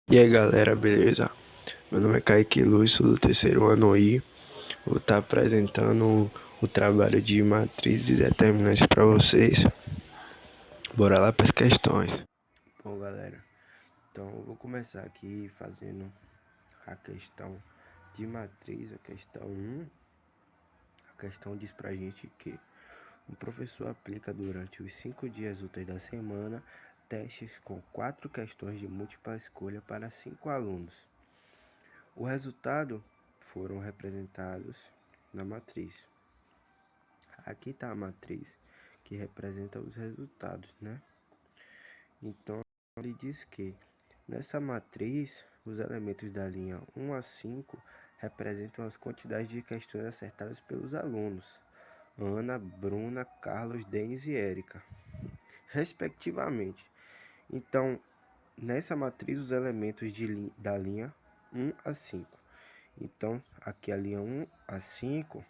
E aí galera, beleza? Meu nome é Kaique Luz, sou do terceiro ano I. Vou estar apresentando o trabalho de matriz e determinantes para vocês. Bora lá para as questões. Bom galera, então eu vou começar aqui fazendo a questão de matriz, a questão 1. A questão diz pra gente que o professor aplica durante os 5 dias úteis da semana testes com 4 questões de múltipla escolha para 5 alunos. O resultado foram representados na matriz. Aqui está a matriz que representa os resultados, né? Então, ele diz que nessa matriz, os elementos da linha 1 a 5 representam as quantidades de questões acertadas pelos alunos Ana, Bruna, Carlos, Denis e Érica, respectivamente. Então, nessa matriz, os elementos da linha 1 a 5. Então, aqui a linha 1 a 5,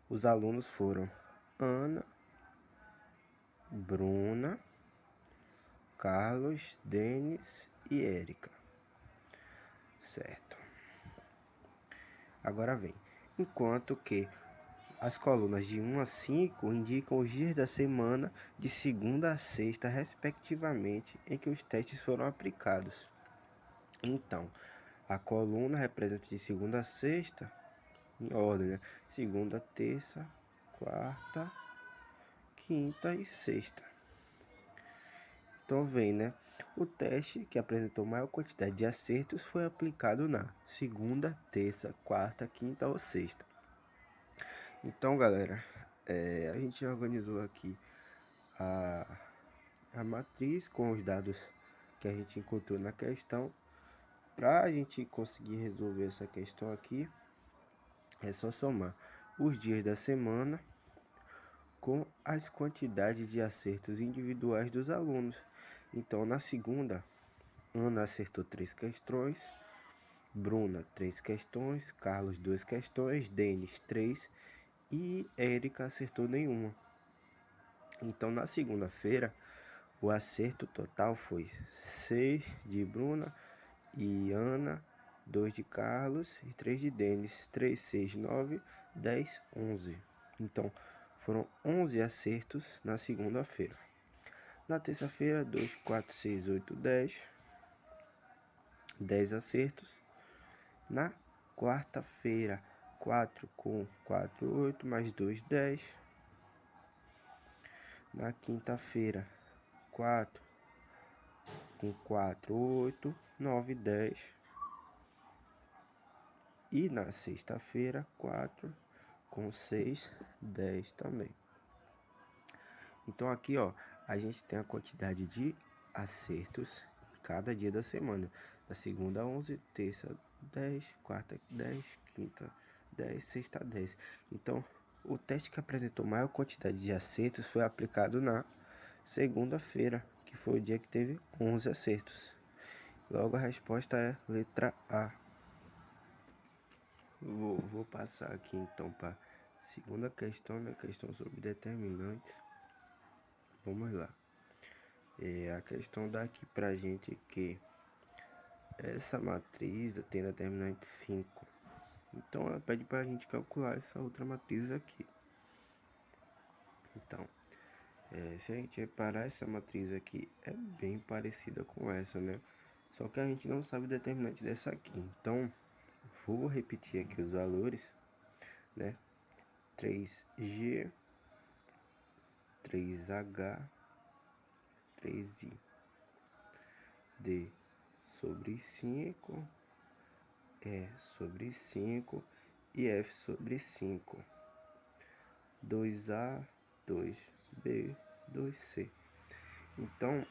os alunos foram Ana, Bruna, Carlos, Denis e Érica. Certo. Agora vem. Enquanto que as colunas de 1 a 5 indicam os dias da semana de segunda a sexta, respectivamente, em que os testes foram aplicados. Então, a coluna representa de segunda a sexta, em ordem, né? Segunda, terça, quarta, quinta e sexta. Então vem, né? O teste que apresentou maior quantidade de acertos foi aplicado na segunda, terça, quarta, quinta ou sexta. Então, galera, a gente organizou aqui a matriz com os dados que a gente encontrou na questão. Para a gente conseguir resolver essa questão aqui, é só somar os dias da semana com as quantidades de acertos individuais dos alunos. Então, na segunda, Ana acertou 3 questões, Bruna 3 questões, Carlos 2 questões, Denis 3 e Érica acertou nenhuma. Então, na segunda-feira, o acerto total foi 6 de Bruna e Ana, 2 de Carlos e 3 de Denis. 3, 6, 9, 10, 11. Então, foram 11 acertos na segunda-feira. Na terça-feira, 2, 4, 6, 8, 10. 10 acertos. Na quarta-feira, 4 com 4, 8, mais 2, 10. Na quinta-feira, 4 com 4, 8, 9, 10. E na sexta-feira, 4 com 6, 10 também. Então aqui, ó, a gente tem a quantidade de acertos em cada dia da semana. Da segunda 11, terça 10, quarta 10, quinta 10, sexta 10. Então, o teste que apresentou maior quantidade de acertos foi aplicado na segunda-feira, que foi o dia que teve 11 acertos. Logo a resposta é letra A. Vou passar aqui então para a segunda questão, né? Questão sobre determinantes. Vamos lá. A questão dá aqui pra gente que essa matriz tem determinante 5. Então ela pede pra gente calcular essa outra matriz aqui. Então, se a gente reparar, essa matriz aqui é bem parecida com essa, né? Só que a gente não sabe o determinante dessa aqui. Então, vou repetir aqui os valores, né? 3G, 3H, 3I, D sobre 5, E sobre 5 e F sobre 5. 2A, 2B, 2C. Então,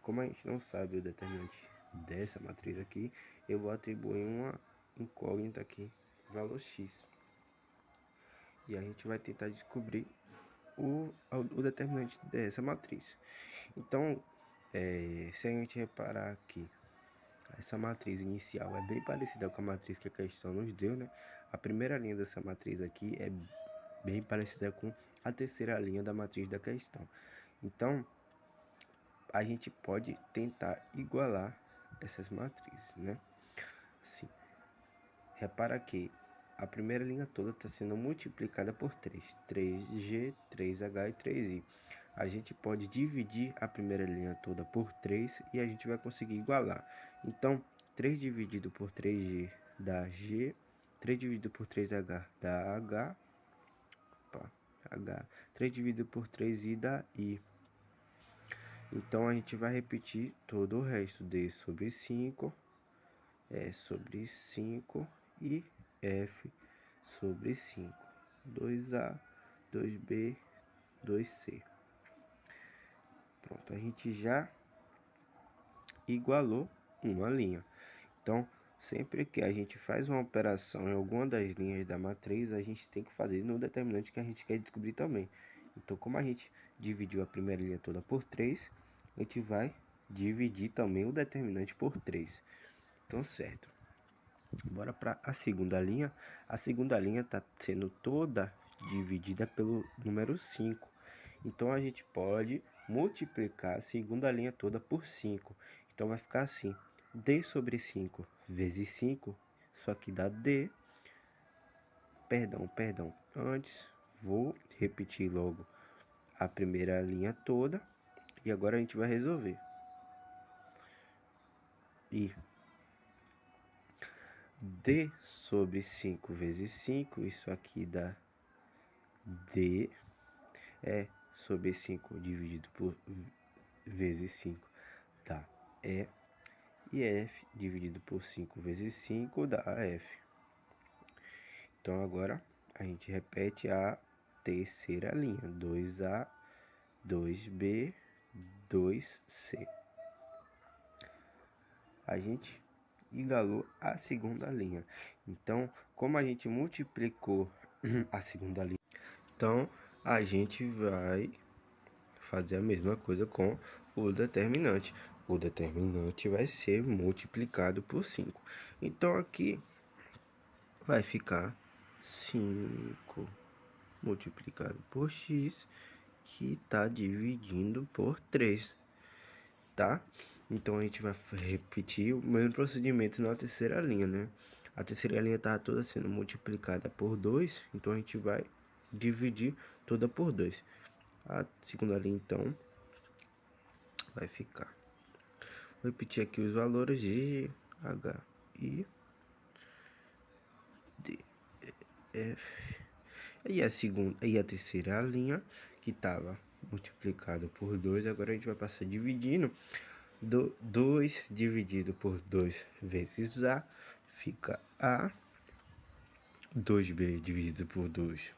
como a gente não sabe o determinante dessa matriz aqui, eu vou atribuir uma incógnita aqui, valor x. E a gente vai tentar descobrir o determinante dessa matriz. Então, se a gente reparar aqui, essa matriz inicial é bem parecida com a matriz que a questão nos deu, né? A primeira linha dessa matriz aqui é bem parecida com a terceira linha da matriz da questão. Então, a gente pode tentar igualar essas matrizes, né? Assim, repara que a primeira linha toda está sendo multiplicada por 3. 3G, 3H e 3I. A gente pode dividir a primeira linha toda por 3 e a gente vai conseguir igualar. Então, 3 dividido por 3G dá G. 3 dividido por 3H dá H. Opa, H. 3 dividido por 3I dá I. Então, a gente vai repetir todo o resto. D sobre 5, E sobre 5 e F sobre 5. 2A, 2B, 2C. Pronto, a gente já igualou uma linha. Então, sempre que a gente faz uma operação em alguma das linhas da matriz, a gente tem que fazer no determinante que a gente quer descobrir também. Então, como a gente dividiu a primeira linha toda por 3, a gente vai dividir também o determinante por 3. Então, certo. Bora para a segunda linha. A segunda linha está sendo toda dividida pelo número 5. Então, a gente pode multiplicar a segunda linha toda por 5. Então, vai ficar assim. D sobre 5 vezes 5. Isso aqui dá D. Perdão. Antes, vou repetir logo a primeira linha toda. E agora a gente vai resolver. E D sobre 5 vezes 5, isso aqui dá D, sobre 5 dividido por vezes 5 dá E, e F dividido por 5 vezes 5 dá F. Então agora a gente repete a terceira linha, 2A, 2B, 2C. A gente igualou a segunda linha. Então, como a gente multiplicou a segunda linha, então a gente vai fazer a mesma coisa com o determinante. O determinante vai ser multiplicado por 5. Então aqui vai ficar 5 multiplicado por x, que está dividindo por 3, tá? Então a gente vai repetir o mesmo procedimento na terceira linha, né? A terceira linha está toda sendo multiplicada por 2, então a gente vai dividir toda por 2. A segunda linha, então, vai ficar. Vou repetir aqui os valores G, H, I, D, E, F. E a segunda e a terceira linha, que estava multiplicado por 2, agora a gente vai passar dividindo. 2 dividido por 2 vezes A, fica A. 2B dividido por 2,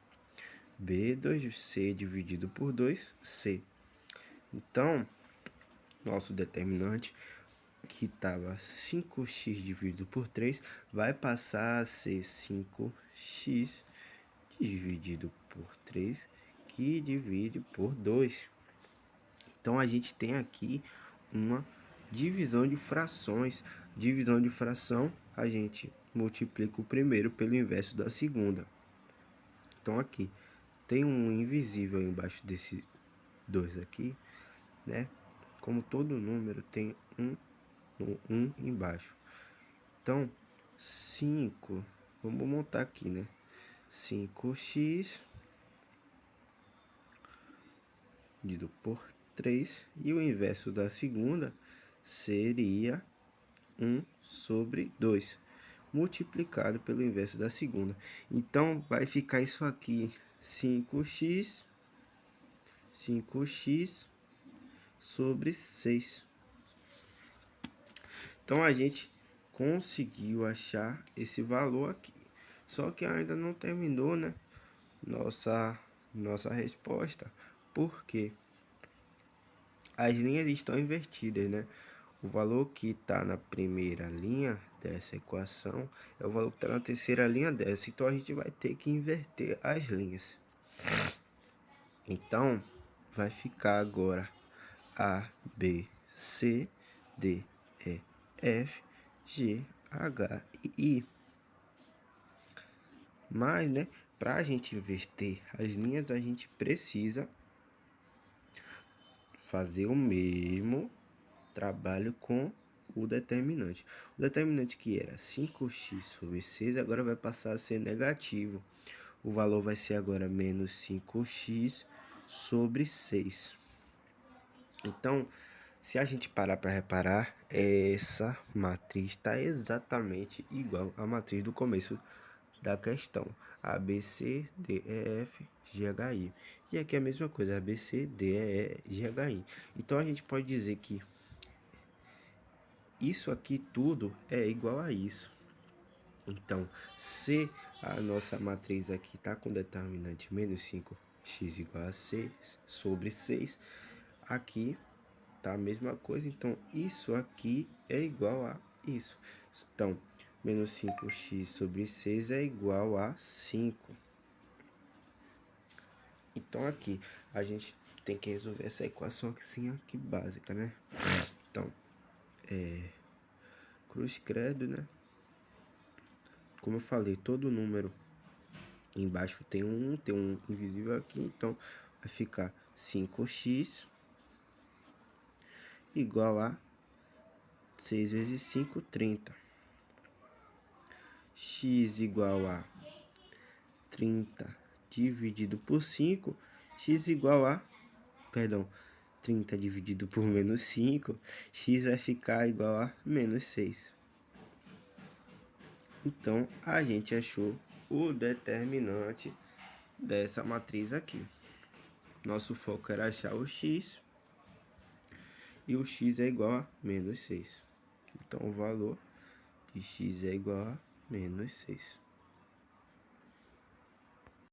B. 2C dividido por 2, C. Então, nosso determinante, que estava 5x dividido por 3, vai passar a ser 5x dividido por 3, que divide por 2. Então, a gente tem aqui uma divisão de frações. Divisão de fração, a gente multiplica o primeiro pelo inverso da segunda. Então, aqui tem um invisível embaixo desse 2 aqui, né? Como todo número tem um embaixo. Então, 5, vamos montar aqui, né? 5x dividido por 3, e o inverso da segunda seria 1 sobre 2, multiplicado pelo inverso da segunda. Então, vai ficar isso aqui, 5x sobre 6. Então, a gente conseguiu achar esse valor aqui. Só que ainda não terminou, né? Nossa resposta. Porque as linhas estão invertidas, né? O valor que está na primeira linha dessa equação é o valor que está na terceira linha dessa. Então, a gente vai ter que inverter as linhas. Então, vai ficar agora A, B, C, D, E, F, G, H e I. Mas, né, para a gente inverter as linhas, a gente precisa fazer o mesmo trabalho com o determinante. O determinante que era 5x sobre 6, agora vai passar a ser negativo. O valor vai ser agora menos 5x sobre 6. Então, se a gente parar para reparar, essa matriz está exatamente igual à matriz do começo da questão. A, B, C, D, E, F, G, H, I. E aqui é a mesma coisa, A, B, C, D, E, G, H, I. Então, a gente pode dizer que isso aqui tudo é igual a isso. Então, se a nossa matriz aqui está com determinante menos 5x igual a 6 sobre 6, aqui tá a mesma coisa. Então, isso aqui é igual a isso. Então, menos 5x sobre 6 é igual a 5. Então, aqui, a gente tem que resolver essa equação aqui básica, né? Então, cruz credo, né? Como eu falei, todo número embaixo tem um invisível aqui, então vai ficar 5x igual a 6 vezes 5, 30. X igual a 30 dividido por 5, x igual a, 30 dividido por menos 5, x vai ficar igual a menos 6. Então, a gente achou o determinante dessa matriz aqui. Nosso foco era achar o x, e o x é igual a menos 6. Então, o valor de x é igual a menos 6.